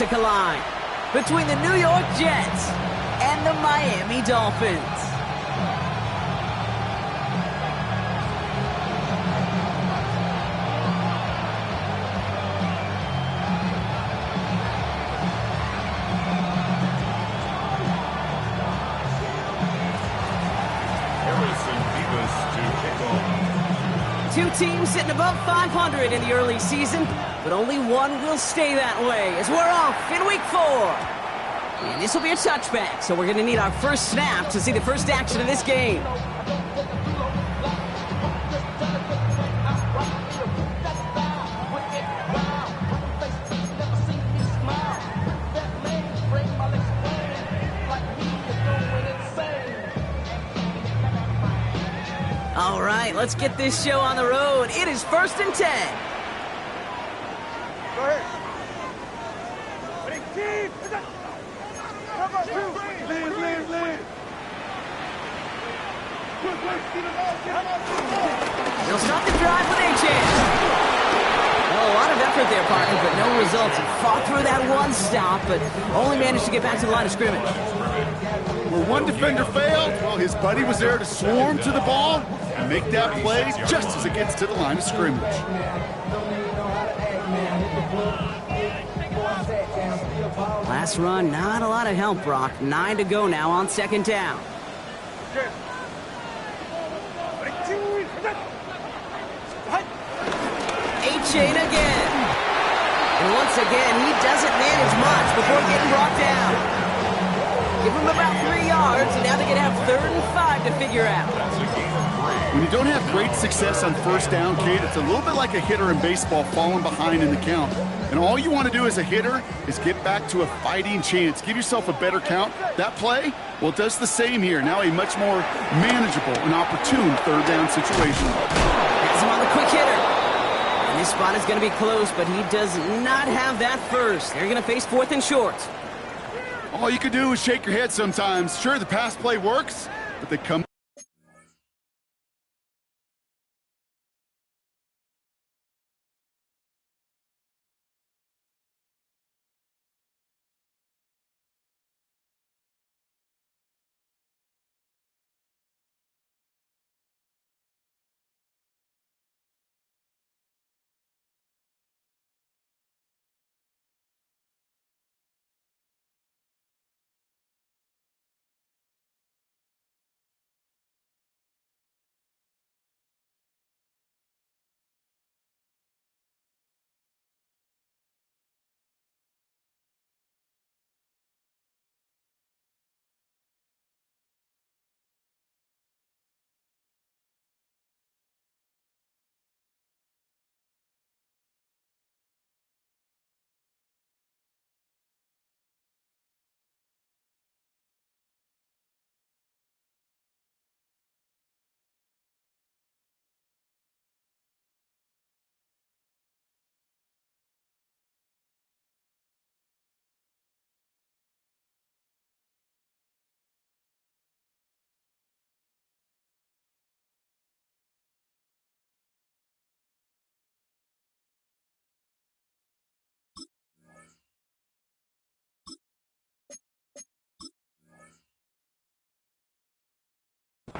to collide between the New York Jets and the Miami Dolphins. Two teams sitting above 500 in the early season, but only one will stay that way as we're off in week 4. And this will be a touchback, so we're going to need our first snap to see the first action of this game. All right, let's get this show on the road. It is 1st and 10. Go ahead. They'll start the drive with Ncaa. Well, a lot of effort there, Parker, but no results. He fought through that one stop, but only managed to get back to the line of scrimmage. Where one defender failed, well, his buddy was there to swarm to the ball and make that play just as it gets to the line of scrimmage. Last run, not a lot of help, Brock. 9 to go now on 2nd down. Ncaa again. And once again, he doesn't manage much before getting brought down. Give him about 3 yards, and now they're going to have 3rd and 5 to figure out. When you don't have great success on 1st down, Kate, it's a little bit like a hitter in baseball falling behind in the count. And all you want to do as a hitter is get back to a fighting chance. Give yourself a better count. That play, well, it does the same here. Now a much more manageable and opportune 3rd down situation. Has him on the quick hitter. And this spot is going to be close, but he does not have that first. They're going to face 4th and short. All you can do is shake your head sometimes. Sure, the pass play works, but they come.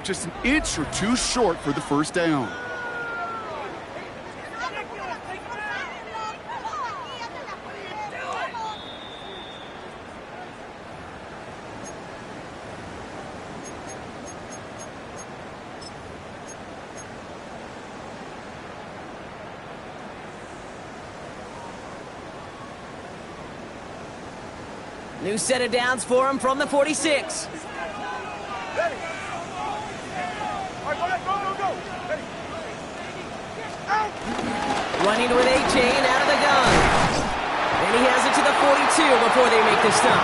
Just an inch or two short for the 1st down. New set of downs for him from the 46. Running with Ncaa out of the gun. And he has it to the 42 before they make the stop.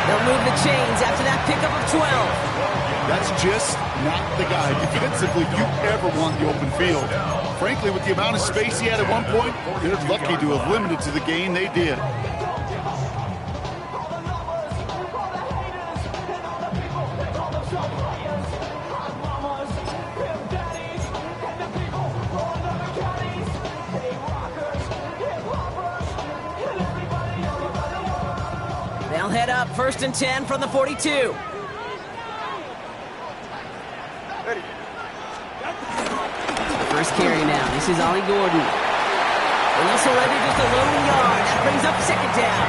They'll move the chains after that pickup of 12. That's just not the guy defensively you ever want the open field. Frankly, with the amount of space he had at one point, they're lucky to have limited to the gain they did. They'll head up 1st and 10 from the 42. First carry now. This is Ollie Gordon. And he's already just a lone yard. That brings up 2nd down.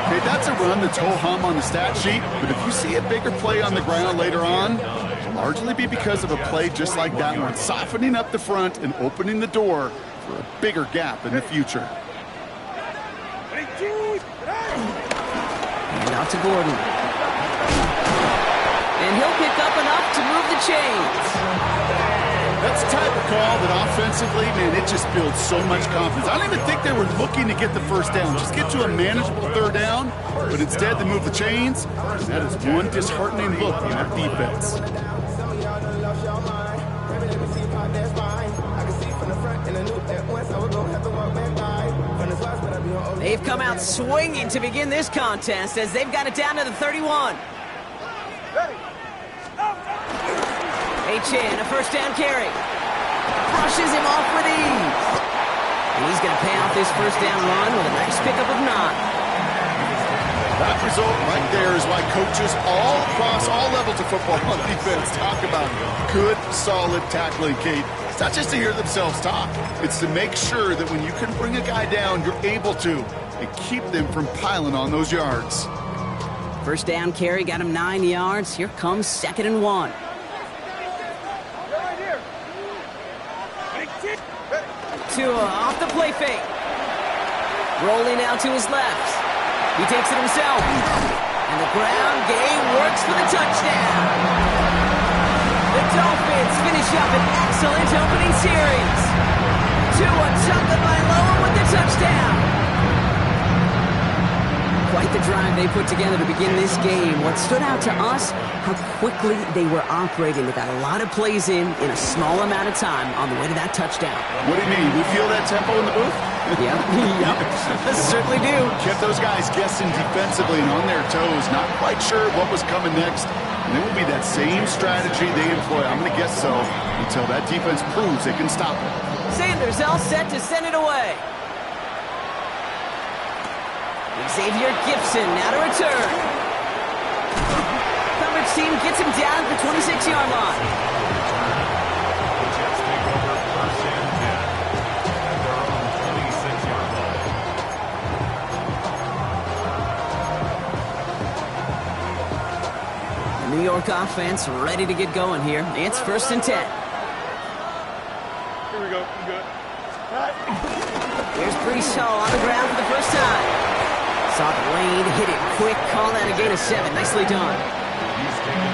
Okay, that's a run that's ho-hum on the stat sheet, but if you see a bigger play on the ground later on, it'll largely be because of a play just like that one, softening up the front and opening the door for a bigger gap in the future. And out to Gordon. And he'll pick up enough to move the chains. That's the type of call that offensively, man, it just builds so much confidence. I don't even think they were looking to get the 1st down, just get to a manageable 3rd down, but instead they move the chains, and that is one disheartening look in that defense. They've come out swinging to begin this contest as they've got it down to the 31. Ncaa, a 1st down carry. Brushes him off with ease. And he's going to pay off this 1st down run with a nice pickup of 9. That result right there is why coaches all across all levels of football on defense talk about good, solid tackling, Kate. It's not just to hear themselves talk. It's to make sure that when you can bring a guy down, you're able to, and keep them from piling on those yards. 1st down carry got him 9 yards. Here comes 2nd and 1. Tua off the play fake. Rolling out to his left. He takes it himself. And the ground game works for the touchdown. The Dolphins finish up an excellent opening series. Tua Tagovailoa with the touchdown. Quite the drive they put together to begin this game. What stood out to us, how quickly they were operating. They got a lot of plays in a small amount of time on the way to that touchdown. What do you mean? We feel that tempo in the booth? Yep, certainly do. Kept those guys guessing defensively and on their toes, not quite sure what was coming next. And it will be that same strategy they employ, I'm going to guess so, until that defense proves they can stop it. Sanders all set to send it away. Xavier Gipson now to return. Coverage team gets him down at the 26-yard line. The New York offense ready to get going here. It's 1st and 10. Here we go. I'm good. Here's Breece Hall on the ground for the 1st time. Saw the lane, hit it quick, call that a gain of 7. Nicely done.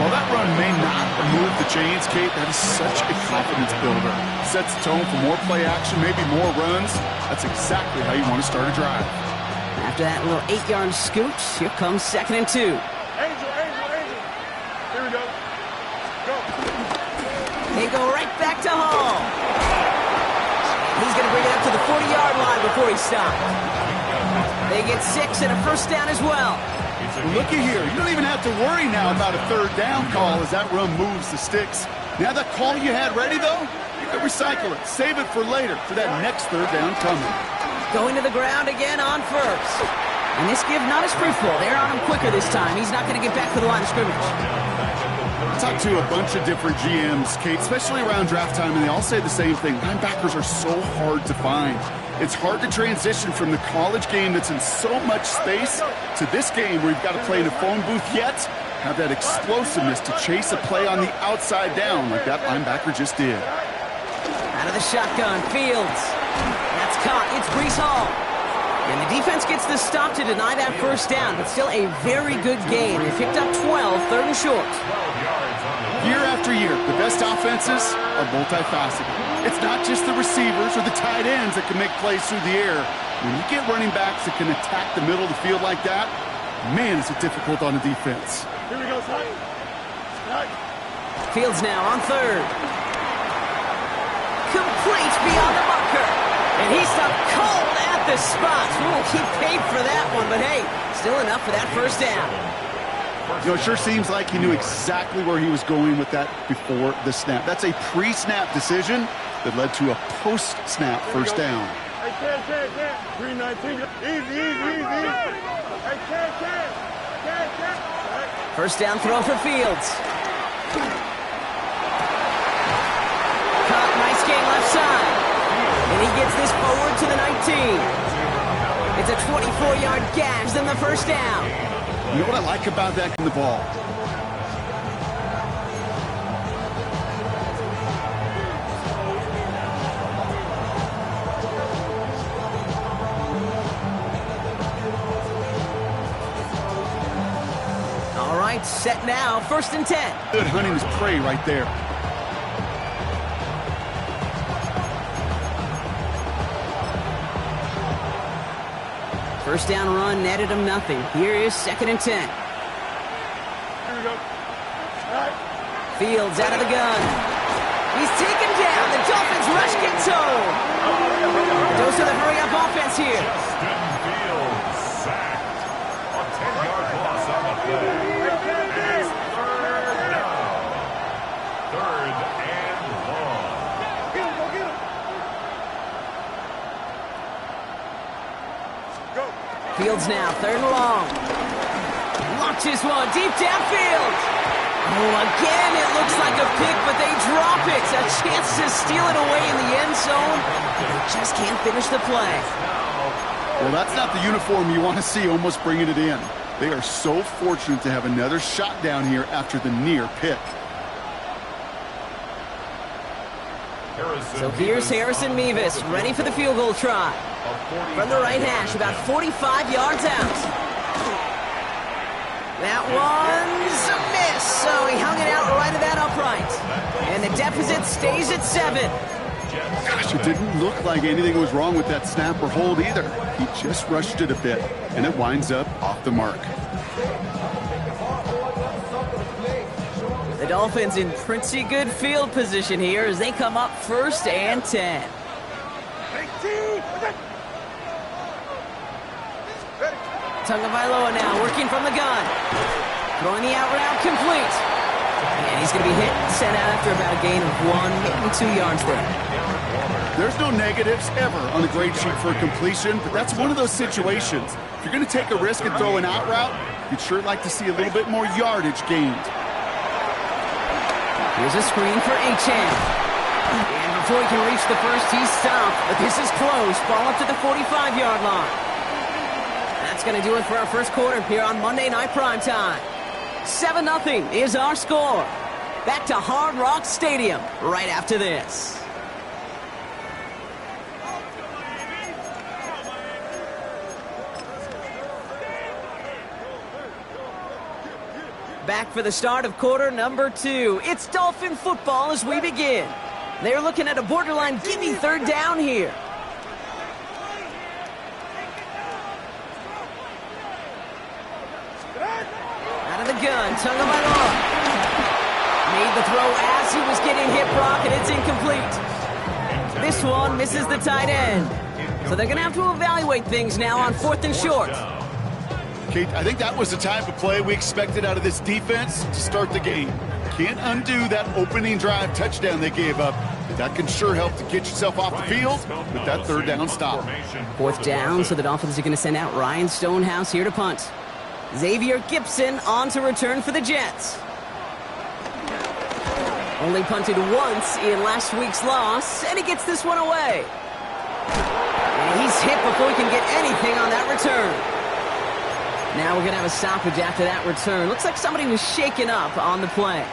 While that run may not remove the chains, Kate, that is such a confidence builder. Sets the tone for more play action, maybe more runs. That's exactly how you want to start a drive. After that little 8-yard scooch, here comes 2nd and 2. Angel. Here we go. Go. They go right back to Hall. He's going to bring it up to the 40-yard line before he stops. They get 6 and a 1st down as well. Looky here. You don't even have to worry now about a 3rd down call as that run moves the sticks. Now that call you had ready, though, you can recycle it. Save it for later for that next 3rd down coming. Going to the ground again on 1st. And this give not as fruitful. They're on him quicker this time. He's not going to get back to the line of scrimmage. Talked to a bunch of different GMs, Kate, especially around draft time, and they all say the same thing. Linebackers are so hard to find. It's hard to transition from the college game that's in so much space to this game where you've got to play in a phone booth, yet have that explosiveness to chase a play on the outside down like that linebacker just did. Out of the shotgun, Fields. That's caught. It's Breece Hall. And the defense gets the stop to deny that 1st down, but still a very good game. They picked up 12, 3rd and short. Year after year, the best offenses are multifaceted. It's not just the receivers or the tight ends that can make plays through the air. When you get running backs that can attack the middle of the field like that, man, is it difficult on a defense. Here we go, son. Fields now on 3rd. Complete beyond the bunker. And he stopped cold at the spot. We won't keep paid for that one, but hey, still enough for that 1st down. You know, it sure seems like he knew exactly where he was going with that before the snap. That's a pre-snap decision that led to a post-snap 1st down. Hey, can't. 319. Easy. Hey, can't. First down throw for Fields. Caught, nice gain left side. And he gets this forward to the 19. It's a 24-yard gash, then the first down. You know what I like about that in the ball? All right, set now, 1st and 10. Good hunting his prey right there. First down run netted him nothing. Here is 2nd and 10. Here we go. All right. Fields out of the gun. He's taken down. The Dolphins rush gets home. Dose of the hurry-up offense here. Justin Fields sacked. A 10-yard loss on the play. It's 3rd down. 3rd and long. Get him, go get him. Go. Fields now, 3rd and long. Launches one deep downfield. Oh, again, it looks like a pick, but they drop it. A chance to steal it away in the end zone. They just can't finish the play. Well, that's not the uniform you want to see almost bringing it in. They are so fortunate to have another shot down here after the near pick. So here's Harrison Mevis, ready for the field goal try. From the right hash, about 45 yards out. That one's a miss, so he hung it out right at that upright. And the deficit stays at 7. Gosh, it didn't look like anything was wrong with that snap or hold either. He just rushed it a bit, and it winds up off the mark. The Dolphins in pretty good field position here as they come up 1st and 10. Tagovailoa now working from the gun. Throwing the out route complete. And he's going to be hit and sent out after about a gain of 1, maybe 2 yards there. There's no negatives ever on the grade sheet for a completion, but that's one of those situations. If you're going to take a risk and throw an out route, you'd sure like to see a little bit more yardage gained. Here's a screen for Ncaa. And before he can reach the first, he's stopped. But this is close. Ball up to the 45-yard line. That's going to do it for our first quarter here on Monday Night Primetime. 7-0 is our score. Back to Hard Rock Stadium right after this. Back for the start of quarter number 2. It's Dolphin football as we begin. They're looking at a borderline gimme 3rd down here. Out of the gun, Tagovailoa. Made the throw as he was getting hit, Brock, and it's incomplete. This one misses the tight end. So they're going to have to evaluate things now on 4th and short. Kate, I think that was the type of play we expected out of this defense to start the game. Can't undo that opening drive touchdown they gave up. That can sure help to get yourself off the field with that 3rd down stop. 4th down, so the Dolphins are going to send out Ryan Stonehouse here to punt. Xavier Gipson on to return for the Jets. Only punted once in last week's loss, and he gets this one away. And he's hit before he can get anything on that return. Now we're going to have a stoppage after that return. Looks like somebody was shaken up on the play.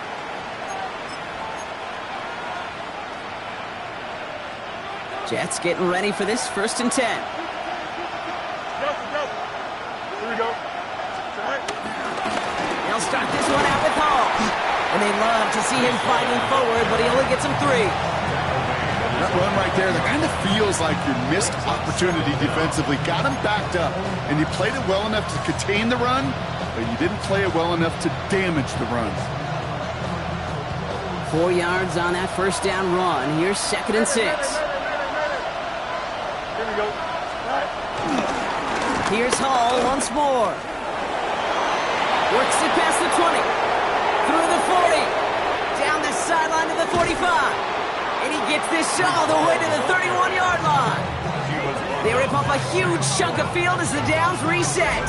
Jets getting ready for this 1st and 10. Go. Here we go. All right. They'll start this one out with Hall. And they love to see him fighting forward, but he only gets him 3. That run right there, that kind of feels like your missed opportunity defensively. Got him backed up, and you played it well enough to contain the run, but you didn't play it well enough to damage the run. 4 yards on that 1st down run. Here's 2nd and 6. Here we go. All right. Here's Hall once more. Works it past the 20. Through the 40. Down the sideline to the 45. And he gets this all the way to the 31-yard line. They rip up a huge chunk of field as the downs reset.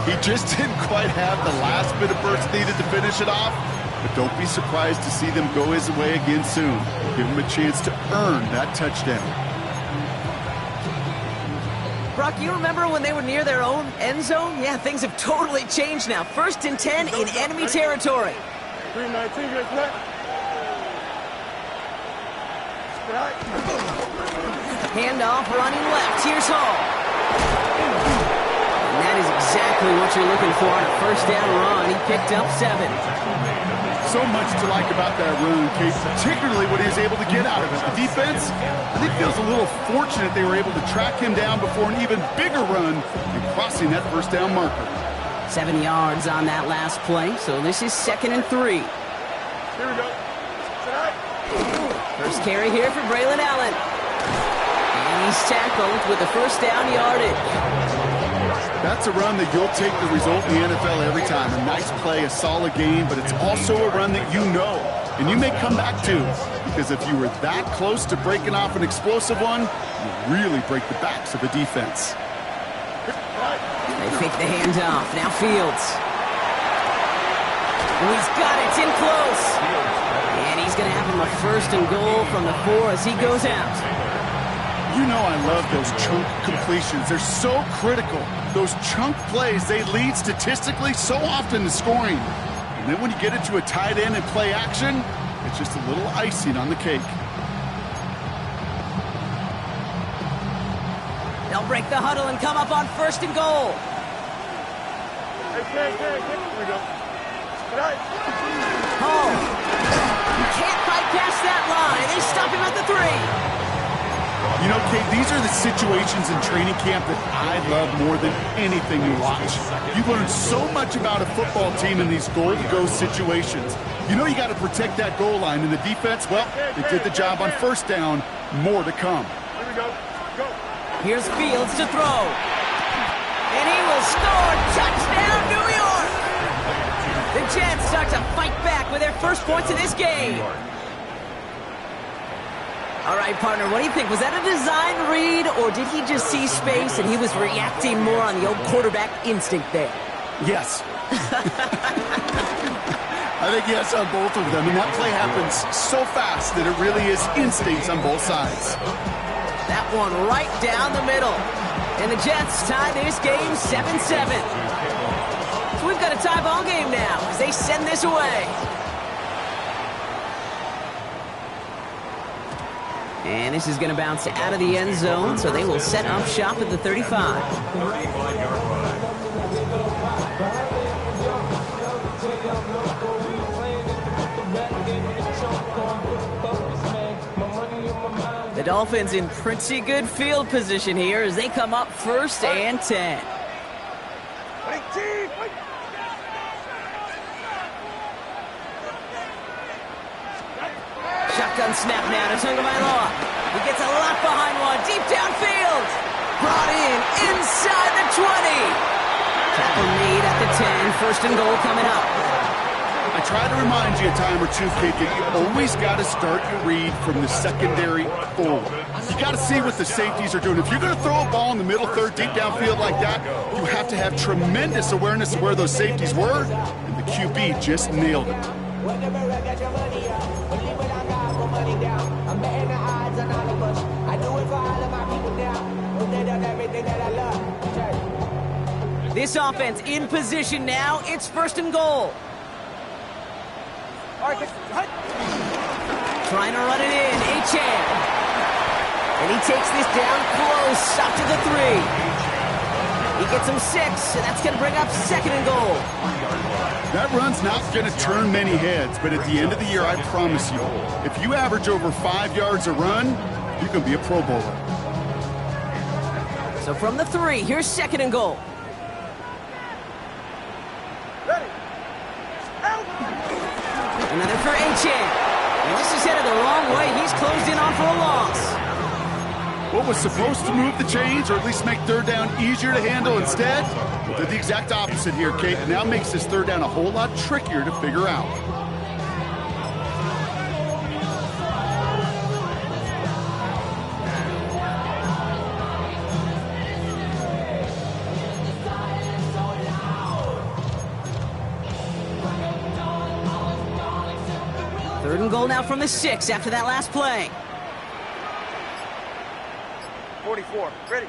He just didn't quite have the last bit of burst needed to finish it off, but don't be surprised to see them go his way again soon. Give him a chance to earn that touchdown. Brock, you remember when they were near their own end zone? Yeah, things have totally changed now. 1st and 10 in enemy territory. 319, get that. Handoff running left. Here's Hall. And that is exactly what you're looking for on a 1st down run. He picked up 7. So much to like about that run, Kate, particularly what he was able to get out of it. The defense, I think, feels a little fortunate they were able to track him down before an even bigger run and crossing that 1st down marker. 7 yards on that last play, so this is 2nd and 3. Here we go. First carry here for Braylon Allen. And he's tackled with the 1st down yardage. That's a run that you'll take the result in the NFL every time. A nice play, a solid game, but it's also a run that you know and you may come back to, because if you were that close to breaking off an explosive one, you really break the backs of the defense. They fake the handoff. Now Fields. And he's got it. It's in close. And he's going to have him a 1st and goal from the 4 as he goes out. You know I love those chunk completions. They're so critical. Those chunk plays, they lead statistically so often to scoring. And then when you get it to a tight end and play action, it's just a little icing on the cake. They'll break the huddle and come up on 1st and goal. Here we go. Hall. You can't bypass that line. They stop him at the 3. You know, Kate, these are the situations in training camp that I love more than anything to watch. You learn so much about a football team in these goal-to-go situations. You know you got to protect that goal line, and the defense, well, they did the job on 1st down. More to come. Here we go. Go. Here's Fields to throw. And he will score. Touchdown, New York! The Jets start to fight back with their 1st points of this game. All right, partner, what do you think? Was that a design read, or did he just see space and he was reacting more on the old quarterback instinct there? Yes. I think yes on both of them, and that play happens so fast that it really is instincts on both sides. That one right down the middle. And the Jets tie this game 7-7. So we've got a tie ball game now as they send this away. And this is going to bounce out of the end zone, so they will set up shop at the 35. The Dolphins in pretty good field position here as they come up 1st and 10. Shotgun snap now to Tagovailoa. He gets a lot behind one, deep downfield. Brought in inside the 20. Tackle made at the 10. 1st and goal coming up. I try to remind you a time or two, kid, that you always got to start your read from the secondary forward. You got to see what the safeties are doing. If you're going to throw a ball in the middle 3rd, deep downfield like that, you have to have tremendous awareness of where those safeties were, and the QB just nailed it. This offense in position now. It's 1st and goal. Trying to run it in. Ncaa. And he takes this down close up to the 3. He gets him 6, and that's going to bring up 2nd and goal. That run's not going to turn many heads, but at the end of the year, I promise you, if you average over 5 yards a run, you can be a Pro Bowler. So from the 3, here's 2nd and goal. Another for Ncaa. And this is headed the wrong way. He's closed in on for a loss. What was supposed to move the chains, or at least make 3rd down easier to handle instead, did the exact opposite here, Kate. Now makes this 3rd down a whole lot trickier to figure out. Third and goal now from the 6 after that last play. 44. Ready.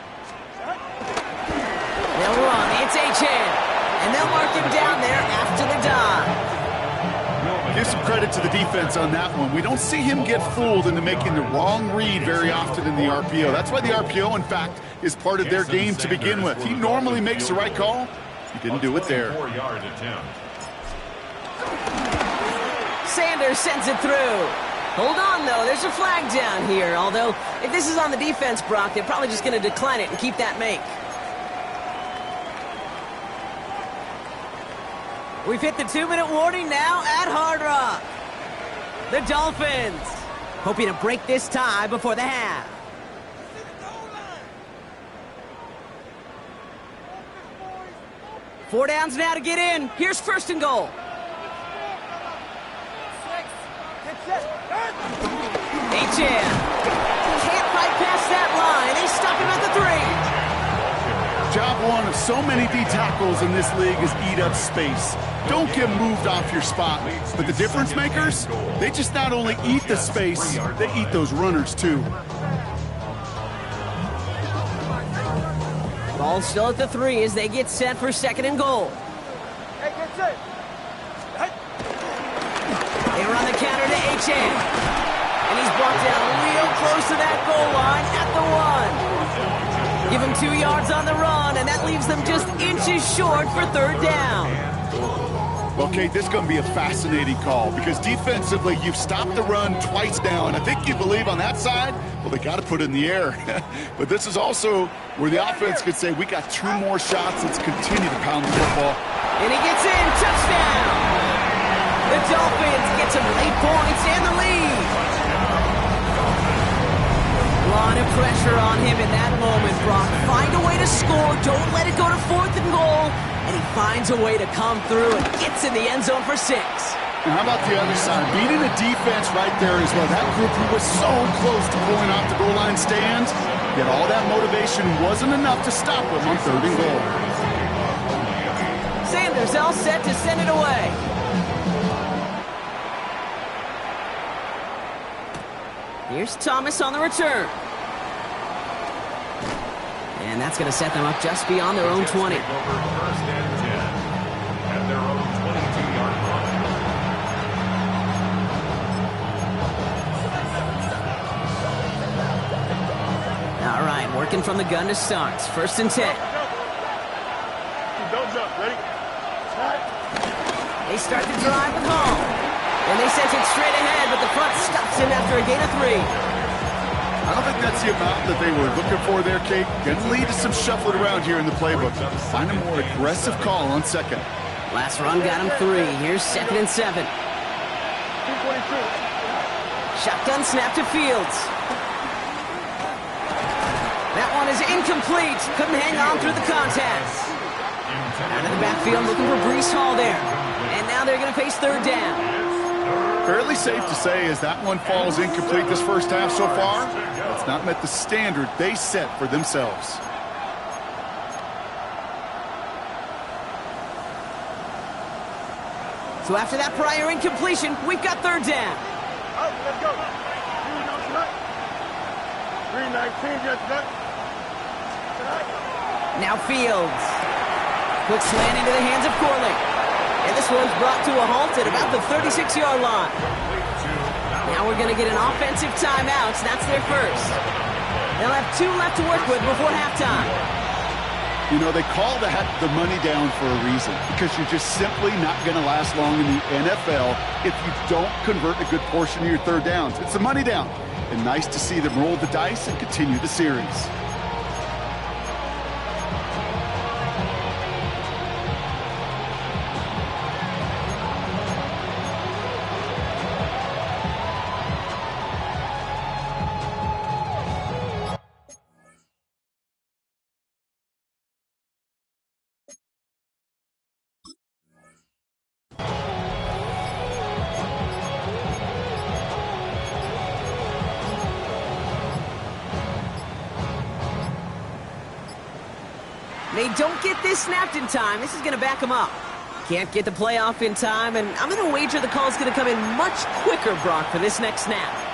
They'll run. It's Ncaa. And they'll mark him down there after the dive. Give some credit to the defense on that one. We don't see him get fooled into making the wrong read very often in the RPO. That's why the RPO, in fact, is part of their game to begin with. He normally makes the right call. He didn't do it there. 4-yard attempt. Sanders sends it through. Hold on, though. There's a flag down here. Although, if this is on the defense, Brock, they're probably just going to decline it and keep that make. We've hit the 2-minute warning now at Hard Rock. The Dolphins hoping to break this tie before the half. Four downs now to get in. Here's first and goal. Ncaa can't fight past that line. They stop him at the 3. Job one of so many D tackles in this league is eat up space. Don't get moved off your spot. But the difference makers, they just not only eat the space, they eat those runners too. Ball still at the 3 as they get set for second and goal. Hey, get set. They run the counter to Ncaa. And he's brought down real close to that goal line at the 1. Give him 2 yards on the run, and that leaves them just inches short for third down. Okay, this is going to be a fascinating call because defensively, you've stopped the run twice now, and I think you believe on that side, well, they got to put it in the air. But this is also where the offense could say, we got 2 more shots. Let's continue to pound the football. And he gets in. Touchdown! The Dolphins get some late points and the lead. A lot of pressure on him in that moment, Brock. Find a way to score. Don't let it go to fourth and goal. And he finds a way to come through and gets in the end zone for 6. And how about the other side? Beating the defense right there as well. That group who was so close to pulling off the goal line stand, yet all that motivation wasn't enough to stop him on third and goal. Sanders all set to send it away. Here's Thomas on the return. And that's going to set them up just beyond their own 20. First and 10 at their own 22-yard line. All right, working from the gun to start. First and 10. Don't jump. Ready? They start the drive with home. And they sent it straight ahead, but the front stops him after a gain of 3. I don't think that's the amount that they were looking for there, Kate. Going to lead to some shuffling around here in the playbook. Find a more aggressive call on second. Last run got him 3. Here's second and 7. 222. Shotgun snap to Fields. That one is incomplete. Couldn't hang on through the contact. Out of the backfield looking for Breece Hall there. And now they're going to face third down. Fairly safe to say as that one falls incomplete this first half so far, it's not met the standard they set for themselves. So after that prior incompletion, we've got third down. Up, let's go. 319, just done. Now Fields. Quick slant into the hands of Corley. And this one's brought to a halt at about the 36-yard line. Now we're going to get an offensive timeout. That's their first. They'll have 2 left to work with before halftime. You know, they call that the money down for a reason because you're just simply not going to last long in the NFL if you don't convert a good portion of your third downs. It's the money down. And nice to see them roll the dice and continue the series. They don't get this snapped in time. This is going to back them up. Can't get the play off in time, and I'm going to wager the call's going to come in much quicker, Brock, for this next snap.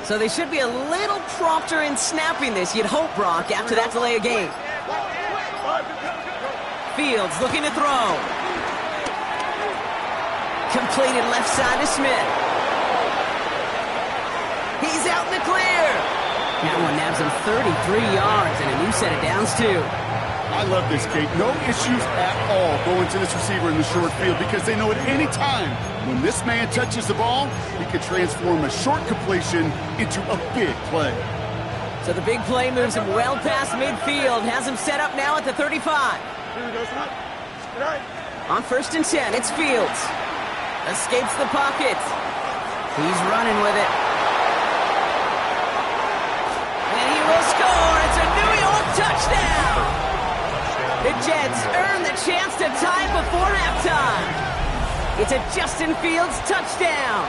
So they should be a little prompter in snapping this, you'd hope, Brock, after that delay of game. Fields looking to throw. Completed left side to Smith. He's out in the clear. That one nabs him 33 yards and a new set of downs, too. I love this, Kate. No issues at all going to this receiver in the short field because they know at any time when this man touches the ball, he can transform a short completion into a big play. So the big play moves him well past midfield, has him set up now at the 35. On 1st and 10, it's Fields. Escapes the pocket. He's running with it. And he will score. It's a New York touchdown. The Jets earn the chance to tie before halftime. It's a Justin Fields touchdown.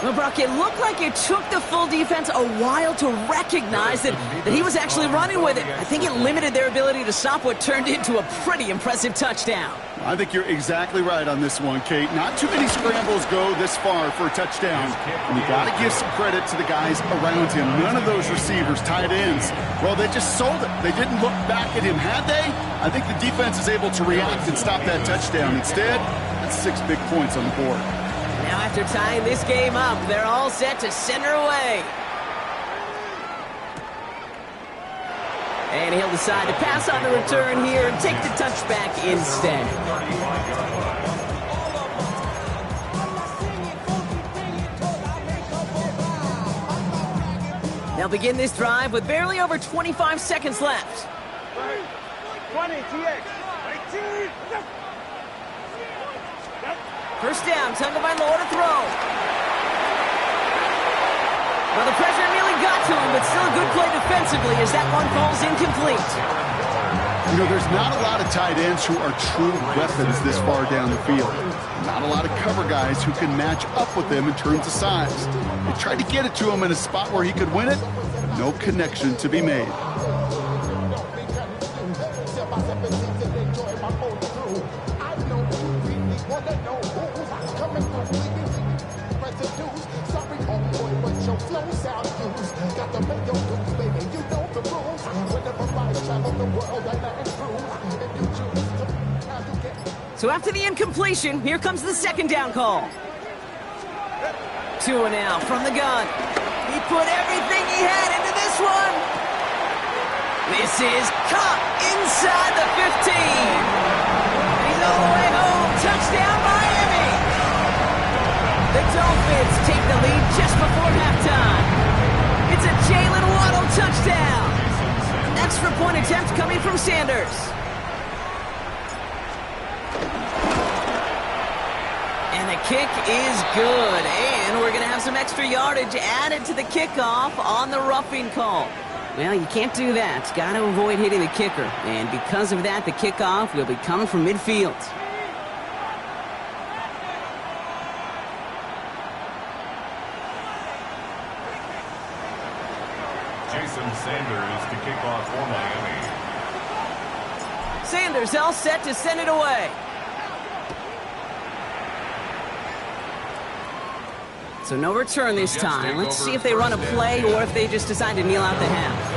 Well, Brock, it looked like it took the full defense a while to recognize that he was actually running with it. I think it limited their ability to stop what turned into a pretty impressive touchdown. I think you're exactly right on this one, Kate. Not too many scrambles go this far for a touchdown. And you got to give some credit to the guys around him. None of those receivers, tight ends, well, they just sold it. They didn't look back at him, had they? I think the defense is able to react and stop that touchdown. Instead, that's 6 big points on the board. Now after tying this game up, they're all set to send her away. And he'll decide to pass on the return here and take the touchback instead. They'll begin this drive with barely over 25 seconds left. 20, TX. 19. First down, Tonga by Lower to throw. Well, the pressure nearly got to him, but still a good play defensively as that one falls incomplete. You know, there's not a lot of tight ends who are true weapons this far down the field. Not a lot of cover guys who can match up with them in terms of size. They tried to get it to him in a spot where he could win it, but no connection to be made. So after the incompletion, here comes the second down call. Tua now from the gun. He put everything he had into this one. This is caught inside the 15. He's all the way home. Touchdown, Miami. The Dolphins take the lead just before halftime. It's a Jalen Waddle touchdown. Extra point attempt coming from Sanders. And the kick is good. And we're going to have some extra yardage added to the kickoff on the roughing call. Well, you can't do that. Got to avoid hitting the kicker. And because of that, the kickoff will be coming from midfield. Jason Sanders to kick off for Miami. Sanders all set to send it away. So no return this time. Let's see if they run a play or if they just decide to kneel out the half.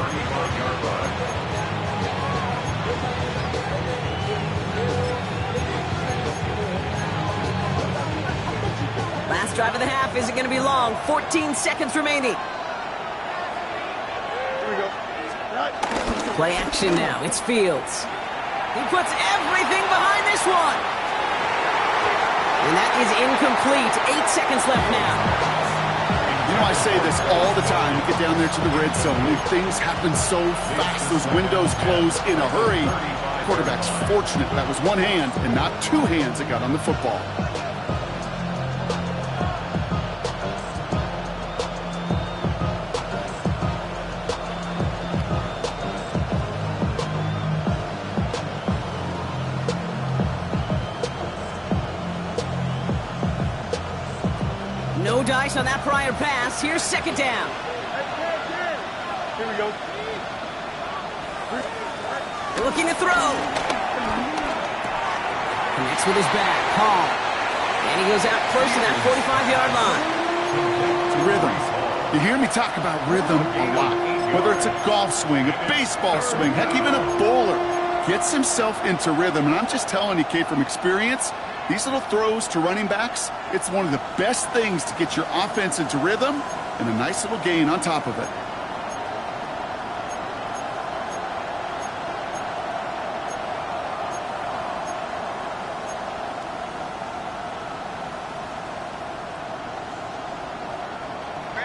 Last drive of the half isn't going to be long. 14 seconds remaining. Play action now. It's Fields. He puts everything behind this one. And that is incomplete. 8 seconds left now. You know, I say this all the time. You get down there to the red zone, and things happen so fast. Those windows close in a hurry. Quarterback's fortunate that was one hand and not two hands that got on the football. No dice on that prior pass. Here's second down. Here we go. They're looking to throw. Connects with his back. Hall. And he goes out close to that 45-yard line. Rhythm. You hear me talk about rhythm a lot. Whether it's a golf swing, a baseball swing, heck, even a bowler gets himself into rhythm. And I'm just telling you, Kate, from experience, these little throws to running backs, it's one of the best things to get your offense into rhythm and a nice little gain on top of it.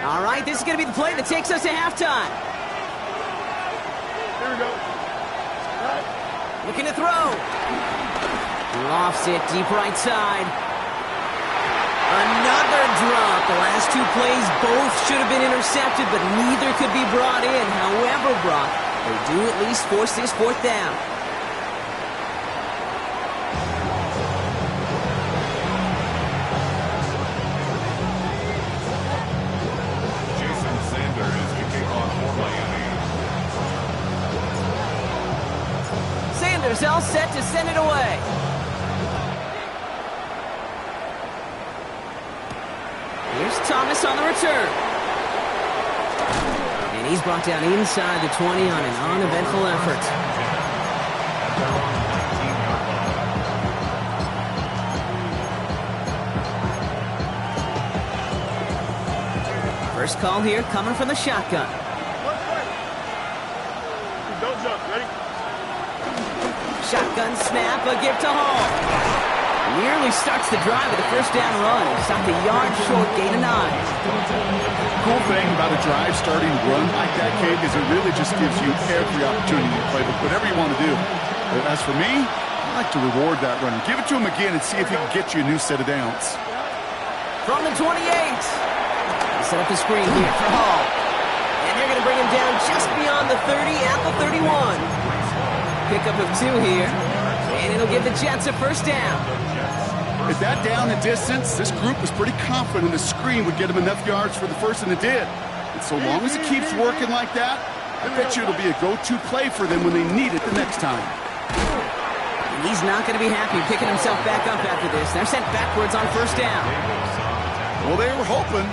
All right, this is going to be the play that takes us to halftime. Here we go. Looking to throw. Lofts it deep right side. Another drop. The last two plays both should have been intercepted, but neither could be brought in. However, Brock, they do at least force this fourth down. Sanders all set to send it away. Here's Thomas on the return. And he's brought down inside the 20 on an uneventful effort. First call here coming from the shotgun. Don't jump. Ready? Shotgun snap, a gift to Hall. Nearly starts the drive with a first down run. Stopped a yard short, gain of 9. Cool thing about a drive starting run like that, Kate, is it really just gives you every opportunity to play with whatever you want to do. But as for me, I like to reward that runner. Give it to him again and see if he can get you a new set of downs. From the 28. They set up the screen here for Hall. And they're going to bring him down just beyond the 30 at the 31. Pickup of 2 here. And it'll give the Jets a first down. At that down and distance, this group was pretty confident the screen would get him enough yards for the first, and it did. And so long as it keeps working like that, I bet you it'll be a go-to play for them when they need it the next time. And he's not going to be happy picking himself back up after this. They're sent backwards on first down. Well, they were hoping.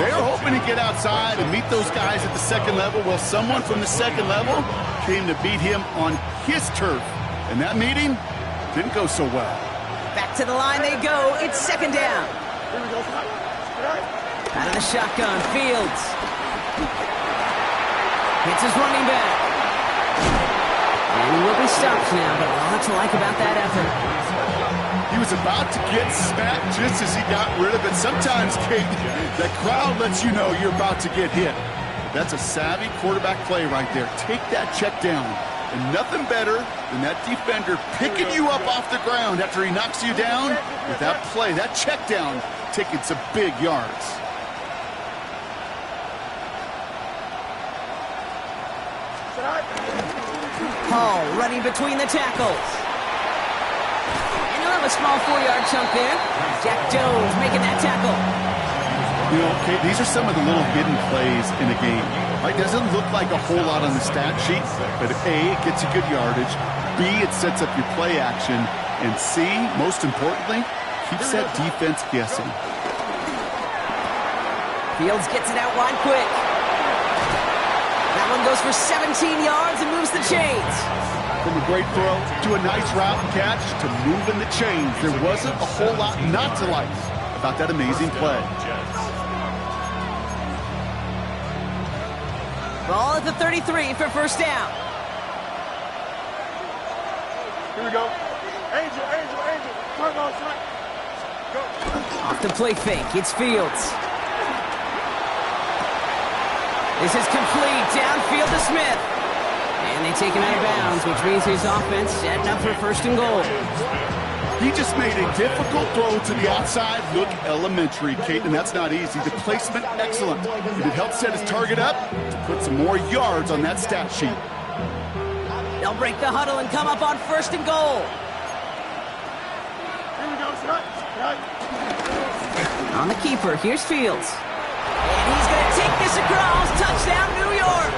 They were hoping to get outside and meet those guys at the second level. Well, someone from the second level came to beat him on his turf. And that meeting didn't go so well. Back to the line they go. It's second down. Here we go. Out of the shotgun, Fields. Hits his running back. And he will be stopped now, but a lot to like about that effort. He was about to get smacked just as he got rid of it. Sometimes, Kate, that crowd lets you know you're about to get hit. That's a savvy quarterback play right there. Take that check down. And nothing better than that defender picking you up off the ground after he knocks you down with that play, that check down, taking some big yards. Hall running between the tackles. And he'll have a small 4-yard chunk there. Jack Jones making that tackle. You know, Kate, these are some of the little hidden plays in a game. Right? Doesn't look like a whole lot on the stat sheet, but A, it gets you good yardage, B, it sets up your play action, and C, most importantly, keeps that defense guessing. Fields gets it out wide quick. That one goes for 17 yards and moves the chains. From a great throw to a nice route and catch to moving the chains, there wasn't a whole lot not to like about that amazing play. Ball at the 33 for first down. Here we go. Angel. Turn on strike. Off the play fake, it's Fields. This is complete, downfield to Smith. And they take him out of bounds, which means his offense setting up for first and goal. He just made a difficult throw to the outside look elementary, Kate, and that's not easy. The placement, excellent. It helped set his target up to put some more yards on that stat sheet. They'll break the huddle and come up on first and goal. On the keeper, here's Fields. And he's going to take this across. Touchdown, New York.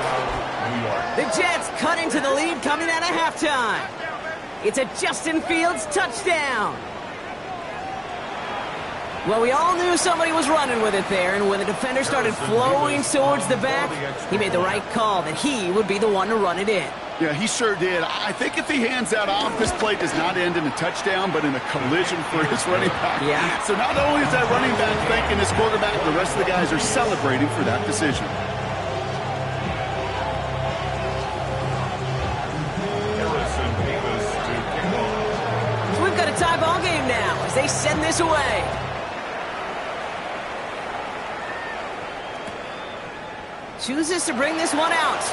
The Jets cut into the lead coming out of halftime. It's a Justin Fields touchdown. Well, we all knew somebody was running with it there, and when the defender started flowing towards the back, he made the right call that he would be the one to run it in. Yeah, he sure did. I think if he hands that off, this play does not end in a touchdown, but in a collision for his running back. Yeah. So not only is that running back thanking his quarterback, the rest of the guys are celebrating for that decision. So we've got a tie ball game now as they send this away. Chooses to bring this one out.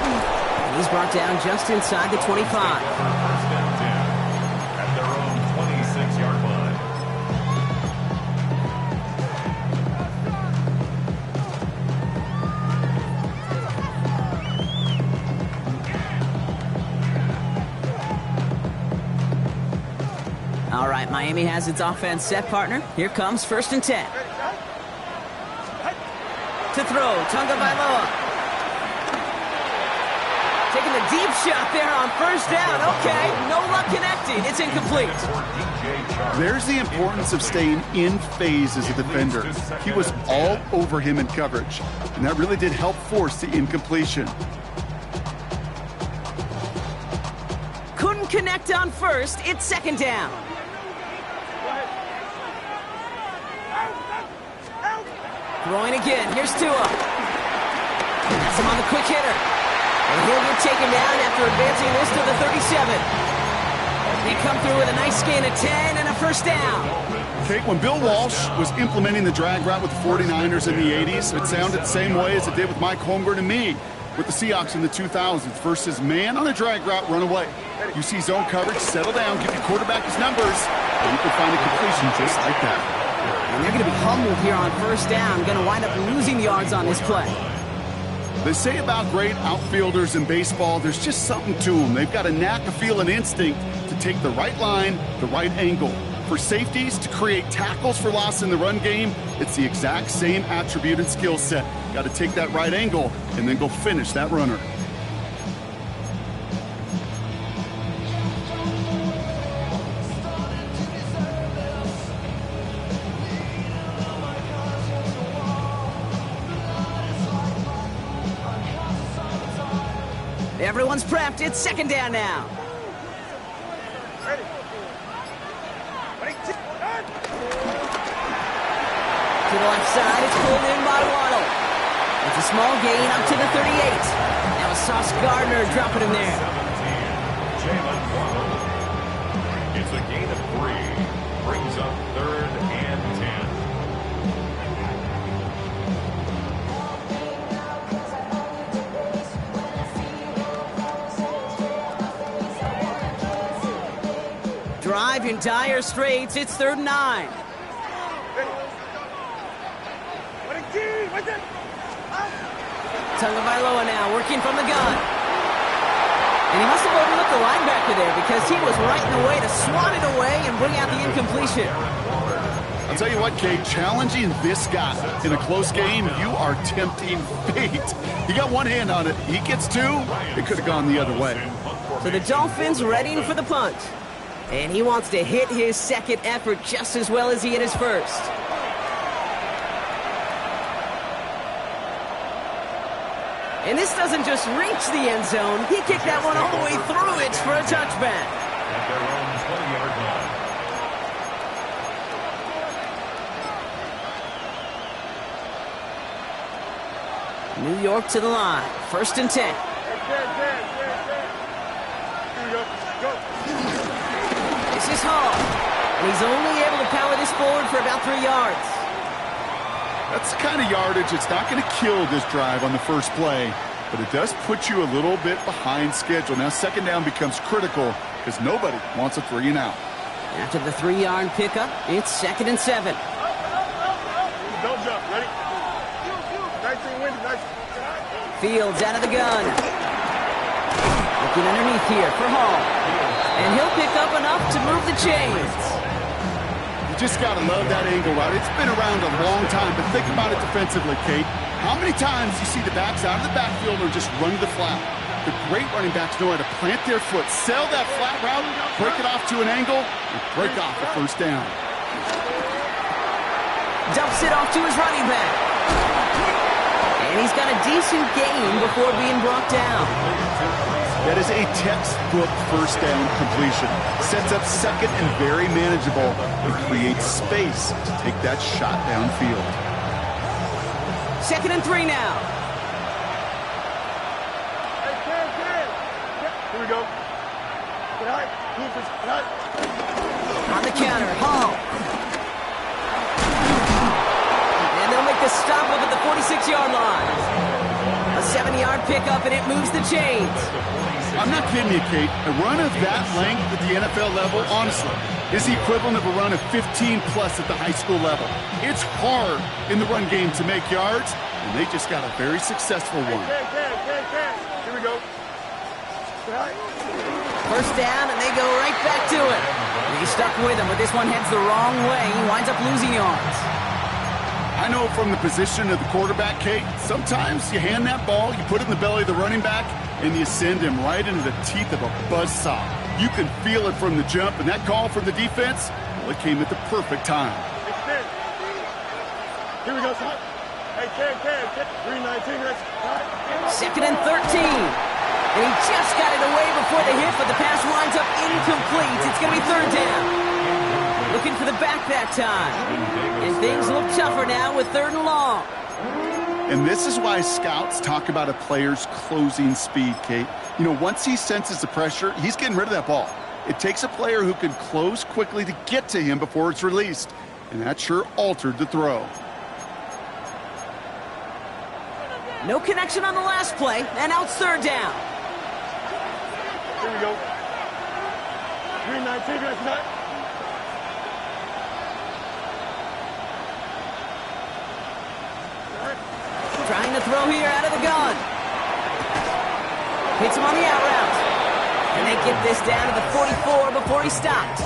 And he's brought down just inside the 25. First and 10 at their own 26-yard line. All right, Miami has its offense set, partner. Here comes first and 10. To throw, Tagovailoa. Taking the deep shot there on first down. Okay, no luck connecting. It's incomplete. There's the importance of staying in phase as a defender. He was all over him in coverage, and that really did help force the incompletion. Couldn't connect on first. It's second down. Throwing again. Here's Tua. That's him on the quick hitter. And he'll get taken down after advancing this to the 37. They come through with a nice gain of 10 and a first down. Kate, when Bill Walsh was implementing the drag route with the 49ers in the 80s, it sounded the same way as it did with Mike Holmgren and me with the Seahawks in the 2000s versus man on a drag route, run away. You see zone coverage, settle down, give your quarterback his numbers, and you can find a completion just like that. And they're going to be humbled here on first down, going to wind up losing yards on this play. They say about great outfielders in baseball, there's just something to them. They've got a knack, a feel, and instinct to take the right line, the right angle. For safeties to create tackles for loss in the run game, it's the exact same attribute and skill set. Got to take that right angle and then go finish that runner. Everyone's prepped. It's second down now. To the left side, it's pulled in by Waddle. It's a small gain up to the 38. That was Sauce Gardner dropping him there. 17, Jalen Waddle. It's a gain of 3. Brings up third and 10. Drive in dire straits. It's 3rd and 9. Tagovailoa now working from the gun. And he must have overlooked the linebacker there because he was right in the way to swat it away and bring out the incompletion. I'll tell you what, Kate, challenging this guy in a close game, you are tempting fate. He got one hand on it. He gets 2. It could have gone the other way. So the Dolphins readying for the punt. And he wants to hit his second effort just as well as he hit his first. And this doesn't just reach the end zone. He kicked that one all the way through it for a touchback. At their own 20-yard line. New York to the line. 1st and 10. This is Hall. And he's only able to power this forward for about 3 yards. That's the kind of yardage it's not going to kill this drive on the first play, but it does put you a little bit behind schedule. Now second down becomes critical because nobody wants a 3 and out. After the 3-yard pickup, it's 2nd and 7. Don't jump. Ready? 19 windy. Nice. Fields out of the gun. Looking underneath here for Hall. And he'll pick up enough to move the chains. You just got to love that angle route. It's been around a long time, but think about it defensively, Kate. How many times you see the backs out of the backfield or just run the flat? The great running backs know how to plant their foot, sell that flat route, break it off to an angle, and break off the first down. Dumps it off to his running back. And he's got a decent gain before being brought down. That is a textbook first down completion. Sets up second and very manageable and creates space to take that shot downfield. 2nd and 3 now. Here we go. Get out. Get out. On the counter, Hall. And they'll make the stop up at the 46-yard line. A 7-yard pickup, and it moves the chains. I'm not kidding you, Kate. A run of that length at the NFL level, honestly, is the equivalent of a run of 15-plus at the high school level. It's hard in the run game to make yards, and they just got a very successful one. Here we go. First down, and they go right back to it. And he's stuck with him, but this one heads the wrong way. He winds up losing yards. I know from the position of the quarterback, Kate, sometimes you hand that ball, you put it in the belly of the running back, and you send him right into the teeth of a buzzsaw. You can feel it from the jump, and that call from the defense, well, it came at the perfect time. Here we go, son. Hey, Ken. 319, 2nd and 13. And he just got it away before the hit, but the pass winds up incomplete. It's going to be 3rd down. Looking for the back that time. And things look tougher now with 3rd and long. And this is why scouts talk about a player's closing speed, Kate. You know, once he senses the pressure, he's getting rid of that ball. It takes a player who can close quickly to get to him before it's released. And that sure altered the throw. No connection on the last play, and now it's 3rd down. Here we go. 319, that's not. Trying to throw here out of the gun. Hits him on the out route. And they get this down to the 44 before he stopped.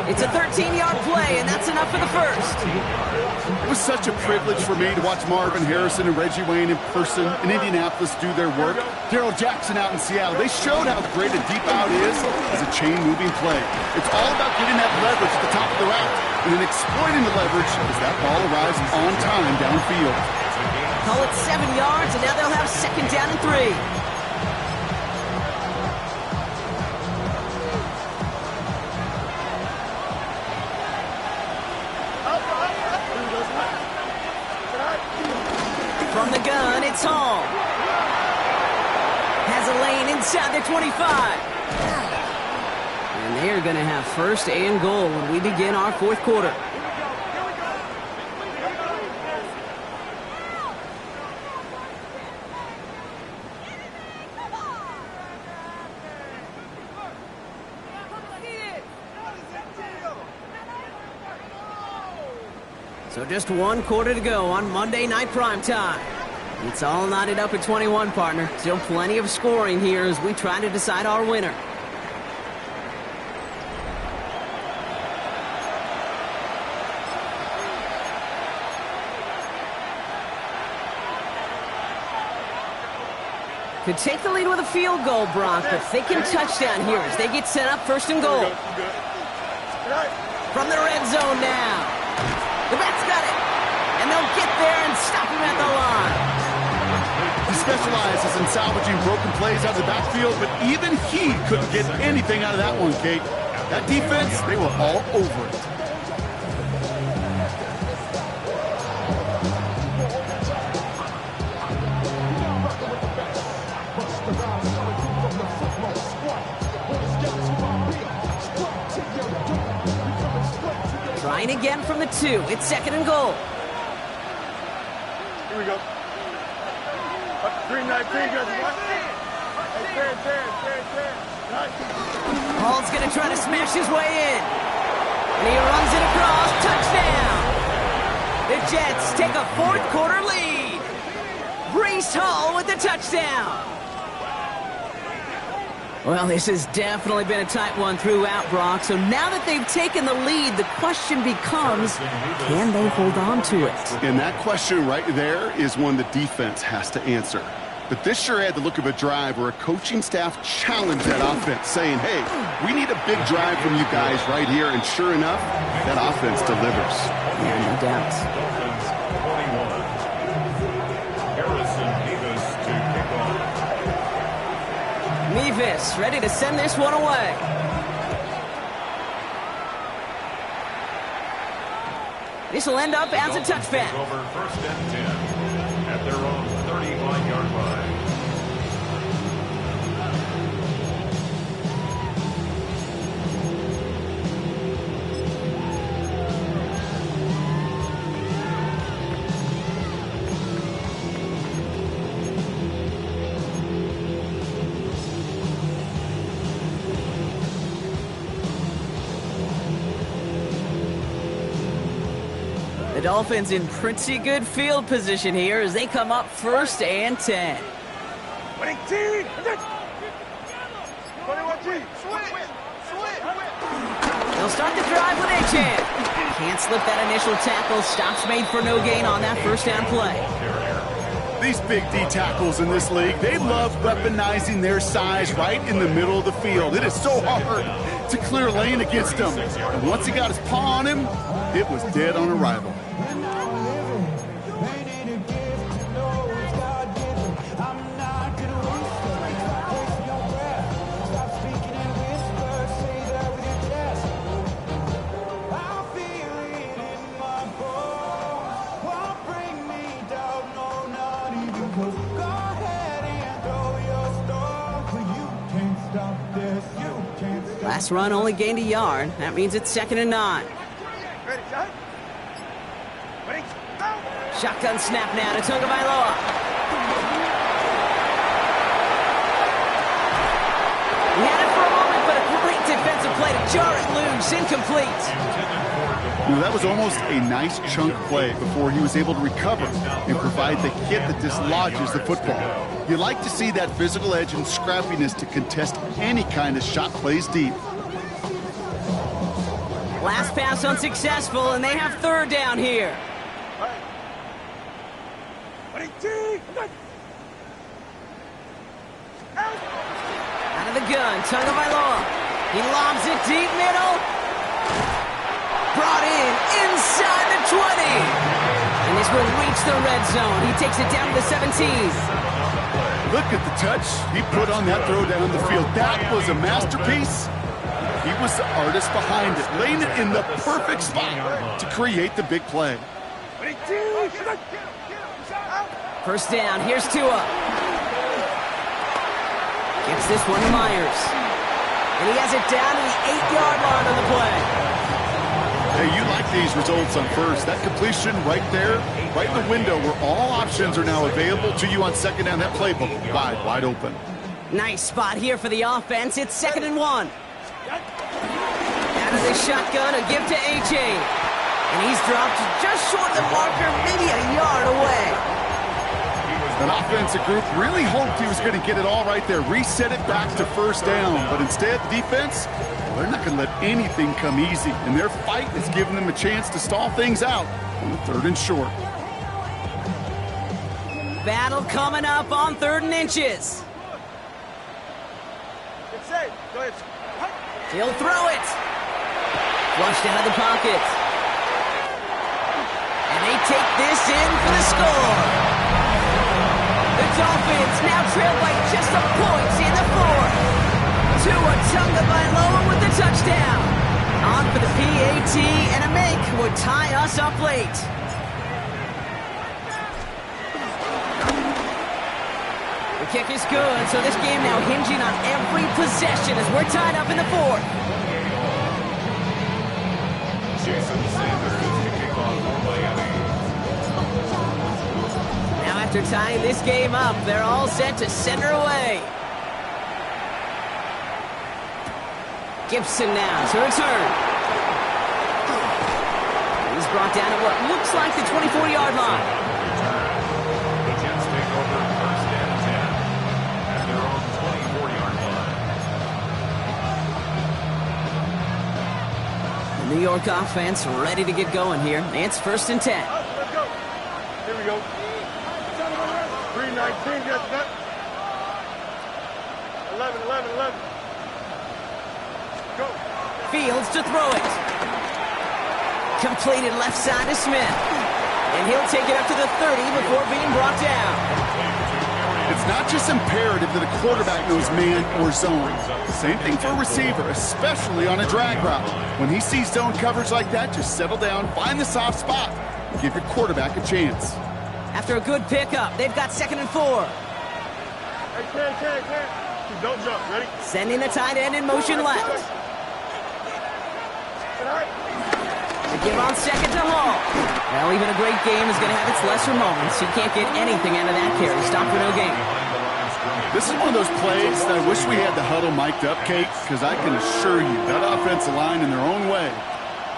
It's a 13-yard play, and that's enough for the first. It was such a privilege for me to watch Marvin Harrison and Reggie Wayne in person in Indianapolis do their work. Darrell Jackson out in Seattle. They showed how great a deep out is as a chain-moving play. It's all about getting that leverage at the top of the route and then exploiting the leverage as that ball arrives on time downfield. Call it 7 yards, and now they'll have 2nd down and 3. From the gun, it's Hall. Has a lane inside their 25. And they're going to have 1st and goal when we begin our 4th quarter. So just 1 quarter to go on Monday Night Primetime. It's all knotted up at 21, partner. Still plenty of scoring here as we try to decide our winner. Could take the lead with a field goal, Brock, but thinking touchdown here as they get set up 1st and goal. From the red zone now. The Reds got it. And they'll get there and stop him at the line. He specializes in salvaging broken plays out of the backfield, but even he couldn't get anything out of that one, Kate. That defense, they were all over it. Trying again from the 2. It's 2nd and goal. Here we go. Green light, green light. Hall's going to try to smash his way in. And he runs it across. Touchdown. The Jets take a 4th quarter lead. Breece Hall with the touchdown. Well, this has definitely been a tight one throughout, Brock. So now that they've taken the lead, the question becomes, can they hold on to it? And that question right there is one the defense has to answer. But this sure had the look of a drive where a coaching staff challenged that offense, saying, hey, we need a big drive from you guys right here. And sure enough, that offense delivers. Yeah, no doubt. Mevis ready to send this one away. This will end up as a touchback. Over 1st and 10 at their own 35-yard line. The Dolphins in pretty good field position here as they come up 1st and 10. They'll start the drive with Ncaa. Can't slip that initial tackle. Stops made for no gain on that 1st down play. These big D tackles in this league, they love weaponizing their size right in the middle of the field. It is so hard to clear lane against them. And once he got his paw on him, it was dead on arrival. Last run only gained a yard. That means it's 2nd and 9. Shotgun snap now to Tagovailoa. He had it for a moment, but a great defensive play to jar it loose. Incomplete. That was almost a nice chunk play before he was able to recover and provide the hit that dislodges the football. You like to see that physical edge and scrappiness to contest any kind of shot plays deep. Last pass unsuccessful, and they have 3rd down here. Out of the gun, Tagovailoa. He lobs it deep middle. Brought in inside the 20. And this will reach the red zone. He takes it down to the 17. Look at the touch he put on that throw down the field. That was a masterpiece. He was the artist behind it, laying it in the perfect spot to create the big play. 1st down, here's Tua. Gets this one to Myers. And he has it down to the 8-yard line on the play. Hey, you like these results on 1st. That completion right there, right in the window where all options are now available to you on 2nd down. That playbook wide open. Nice spot here for the offense. It's 2nd and 1. Out of the shotgun, a give to Ncaa. And he's dropped just short of the marker, maybe a yard away. An offensive group really hoped he was going to get it all right there, reset it back to 1st down. But instead, the defense, well, they're not going to let anything come easy. And their fight is giving them a chance to stall things out on 3rd and short. Battle coming up on 3rd and inches. He'll throw it. Flushed out of the pocket. And they take this in for the score. The Dolphins now trail by just a point in the 4th. Tua Tagovailoa with the touchdown. On for the PAT, and a make would tie us up late. The kick is good, so this game now hinging on every possession as we're tied up in the 4th. Jason After tying this game up, they're all set to send her away. Gibson now to return. He's brought down at what looks like the 24-yard line. The Jets take over first and 10 at their own 24-yard line. The New York offense ready to get going here. It's first and 10. Let's go. Here we go. 3:19, yes, that. 11. Go. Fields to throw it. Completed left side to Smith. And he'll take it up to the 30 before being brought down. It's not just imperative that a quarterback knows man or zone. Same thing for a receiver, especially on a drag route. When he sees zone coverage like that, just settle down, find the soft spot, and give your quarterback a chance. After a good pickup, they've got 2nd and 4. Hey, Ken. Don't jump. Ready? Sending the tight end in motion left. The give on 2nd to Hall. Well, even a great game is going to have its lesser moments. You can't get anything out of that carry. Stop for no gain. This is one of those plays that I wish we had the huddle mic'd up, Kate, because I can assure you that offensive line in their own way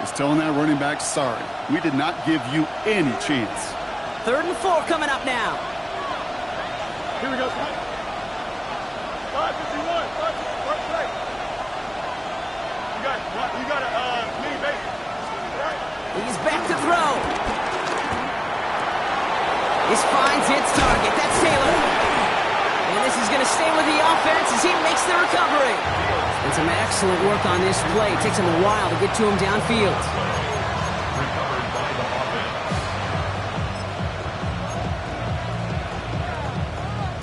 is telling that running back, sorry, we did not give you any chance. 3rd and 4 coming up now. Here we go. 5:51. First play. You got a mini base. He's back to throw. This finds its target. That's Taylor. And this is going to stay with the offense as he makes the recovery. And some excellent work on this play. It takes him a while to get to him downfield. Recovered by the offense.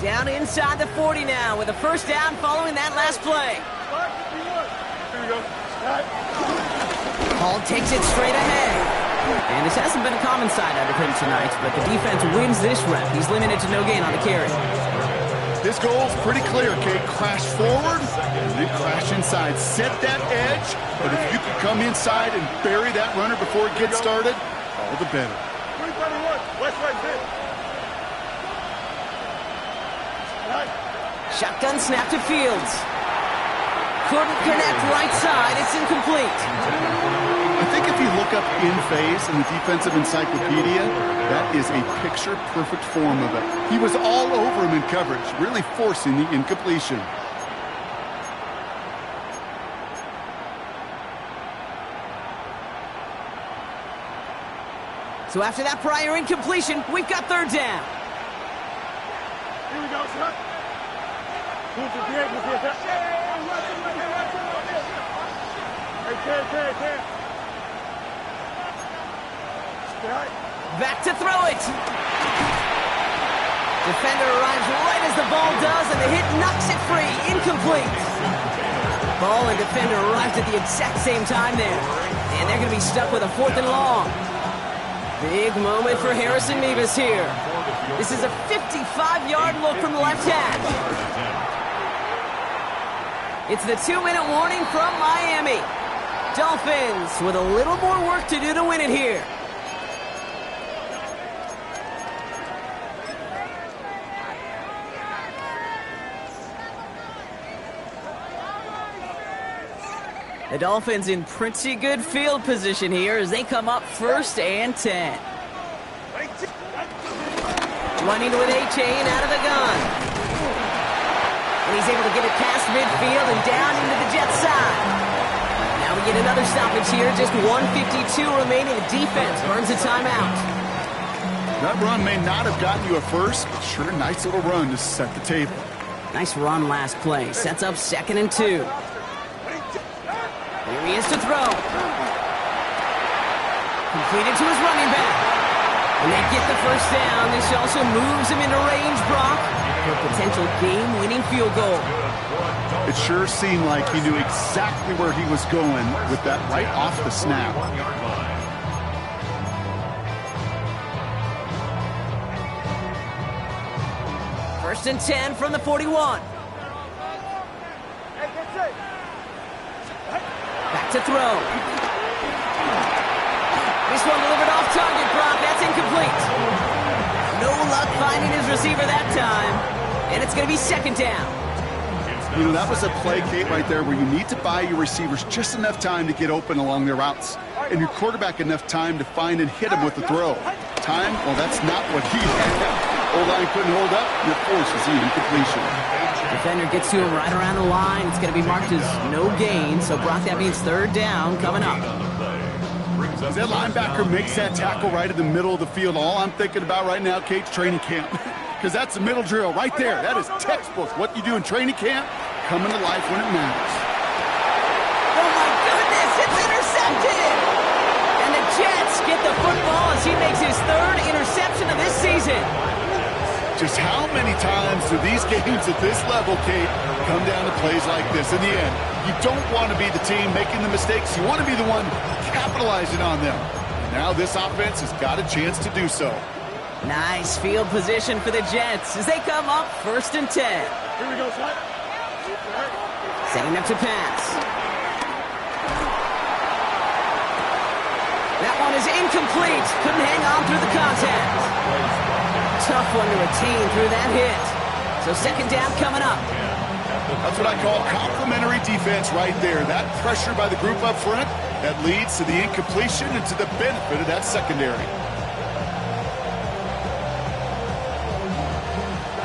Down inside the 40 now with a first down following that last play. 5:51. Here we go. Hall takes it straight ahead. And this hasn't been a common side out of him tonight, but the defense wins this rep. He's limited to no gain on the carry. His goal's pretty clear, Kate. Crash forward and then crash inside. Set that edge, but if you can come inside and bury that runner before it gets started, all the better. 3:31. West right bit. Shotgun snap to Fields. Couldn't connect right side. It's incomplete. I think if you look up in phase in the defensive encyclopedia, that is a picture-perfect form of it. He was all over him in coverage, really forcing the incompletion. So after that prior incompletion, we've got 3rd down. Here we go, son. Hey, Ken. Back to throw it. Defender arrives right as the ball does, and the hit knocks it free. Incomplete. Ball and defender arrived at the exact same time there. And they're going to be stuck with a 4th and long. Big moment for Harrison Mevis here. This is a 55-yard look from the left hash. It's the 2-minute warning from Miami. Dolphins with a little more work to do to win it here. The Dolphins in pretty good field position here as they come up 1st and 10. Running with A-Chain out of the gun. And he's able to get it past midfield and down into the Jets side. Now we get another stoppage here. Just 1:52 remaining. The defense burns a timeout. That run may not have gotten you a first, but sure, nice little run to set the table. Nice run last play. Sets up 2nd and 2. Here he is to throw. Completed to his running back. And they get the first down. This also moves him into range, Brock, for a potential game-winning field goal. It sure seemed like he knew exactly where he was going with that right off the snap. First and 10 from the 41. Back to throw. This one delivered off target, Brock. That's incomplete. No luck finding his receiver that time. And it's going to be second down. You know, that was a play, Kate, right there where you need to buy your receivers just enough time to get open along their routes. And your quarterback enough time to find and hit him with the throw. Time? Well, that's not what he had. O-line couldn't hold up, and it forces the incompletion. Defender gets to him right around the line. It's going to be marked as no gain. So, Brock, that means third down coming up. As that linebacker makes that tackle right in the middle of the field, all I'm thinking about right now, Kate's training camp. Because that's the middle drill right there. That is textbook. What you do in training camp, coming to life when it matters. Oh, my goodness, it's intercepted! And the Jets get the football as he makes his third interception of this season. Just how many times do these games at this level, Kate, come down to plays like this? In the end, you don't want to be the team making the mistakes. You want to be the one capitalizing on them. Now this offense has got a chance to do so. Nice field position for the Jets as they come up 1st and 10. Here we go, son. Setting up to pass. That one is incomplete. Couldn't hang on through the contact. Tough one to retain through that hit. So second down coming up. That's what I call complimentary defense right there. That pressure by the group up front, that leads to the incompletion and to the benefit of that secondary.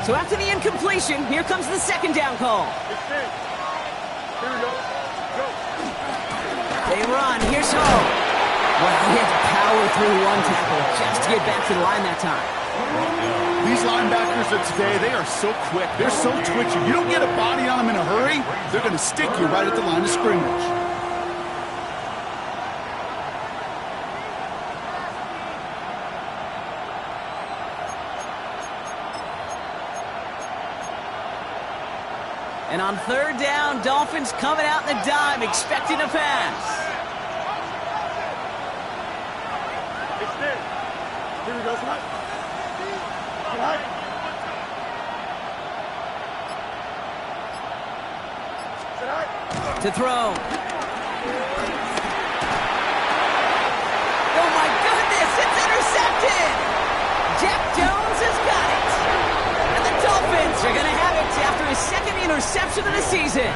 So after the incompletion, here comes the second down call. Here we go. Go. They run. Here's Hall. Wow, he had to power through one tackle just to get back to the line that time. These linebackers of today, they are so quick. They're so twitchy. You don't get a body on them in a hurry, they're going to stick you right at the line of scrimmage. And on third down, Dolphins coming out in the dime, expecting a pass. Here we go, son. All right. To throw. Oh my goodness, it's intercepted! Jack Jones has got it. And the Dolphins are going to have it after his second interception of the season.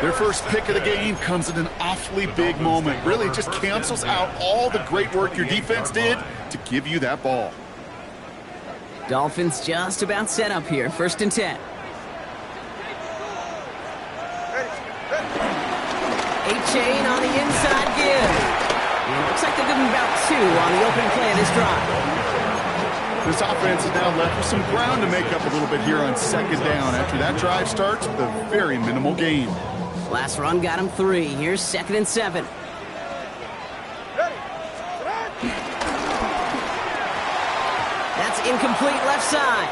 Their first pick of the game comes at an awfully big moment. Really just cancels out all the great work your defense did to give you that ball. Dolphins just about set up here. 1st and 10. A-Chain on the inside give. And it looks like they're giving about 2 on the opening play of this drive. This offense is now left with some ground to make up a little bit here on second down after that drive starts with a very minimal gain. Last run got him 3. Here's 2nd and 7. That's incomplete left side.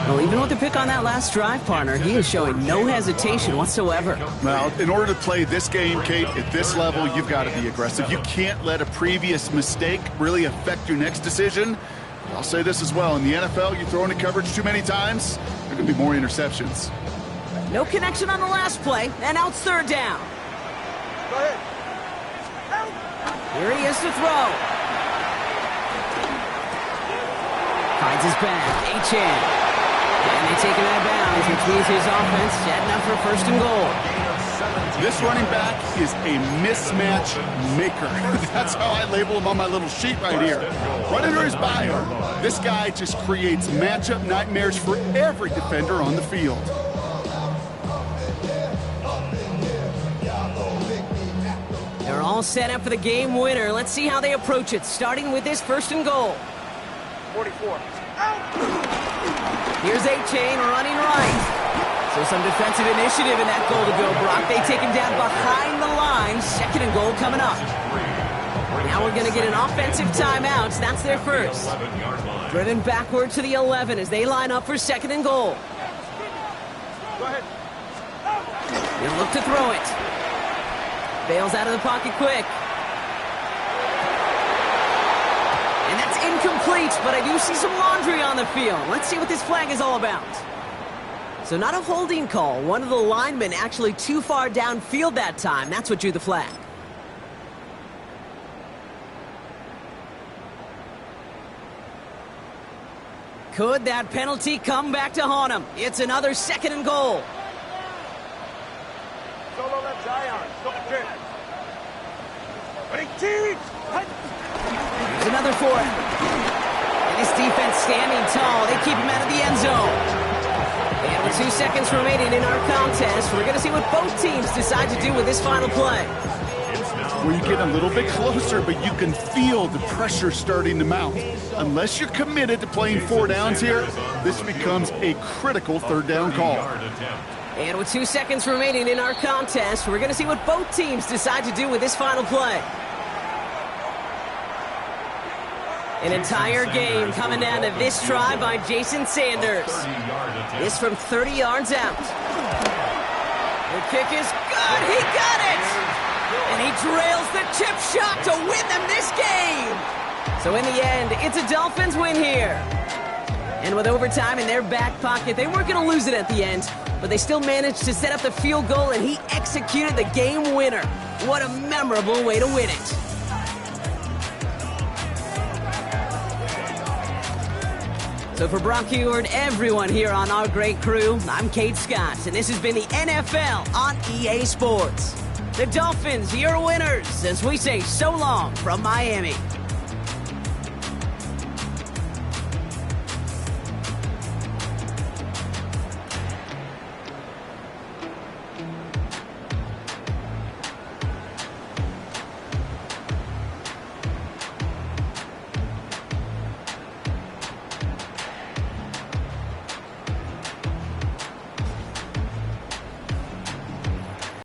Well, even with the pick on that last drive, partner, he is showing no hesitation whatsoever. Well, in order to play this game, Kate, at this level, you've got to be aggressive. You can't let a previous mistake really affect your next decision. I'll say this as well. In the NFL, you throw into coverage too many times, there are going to be more interceptions. No connection on the last play, and now it's third down. Go ahead. Here he is to throw. Finds his back, A-Chan. And they take him out of bounds, which means his offense setting up for 1st and goal. This running back is a mismatch maker. That's how I label him on my little sheet right here. Right under his bio, this guy just creates matchup nightmares for every defender on the field. They're all set up for the game winner. Let's see how they approach it, starting with this 1st and goal. 44. Here's A-Chain running right. So some defensive initiative in that goal to go, Brock. They take him down behind the line. 2nd and goal coming up. Now we're going to get an offensive timeout. That's their first. Driven backward to the 11 as they line up for 2nd and goal. Go ahead. He'll look to throw it. Bails out of the pocket quick. And that's incomplete, but I do see some laundry on the field. Let's see what this flag is all about. So not a holding call. One of the linemen actually too far downfield that time. That's what drew the flag. Could that penalty come back to haunt him? It's another 2nd and goal. Solo left Zion. Stop it. Here's another for him. And this defense standing tall. They keep him out of the end zone. And with 2 seconds remaining in our contest, we're going to see what both teams decide to do with this final play. Well, you get a little bit closer, but you can feel the pressure starting to mount. Unless you're committed to playing 4 downs here, this becomes a critical 3rd down call. And with 2 seconds remaining in our contest, we're going to see what both teams decide to do with this final play. An entire game coming down to this try by Jason Sanders. This from 30 yards out. The kick is good. He got it! And he drills the chip shot to win them this game. So in the end, it's a Dolphins win here. And with overtime in their back pocket, they weren't going to lose it at the end, but they still managed to set up the field goal, and he executed the game winner. What a memorable way to win it. So for Brock Huard, everyone here on our great crew, I'm Kate Scott, and this has been the NFL on EA Sports. The Dolphins, your winners, as we say so long from Miami.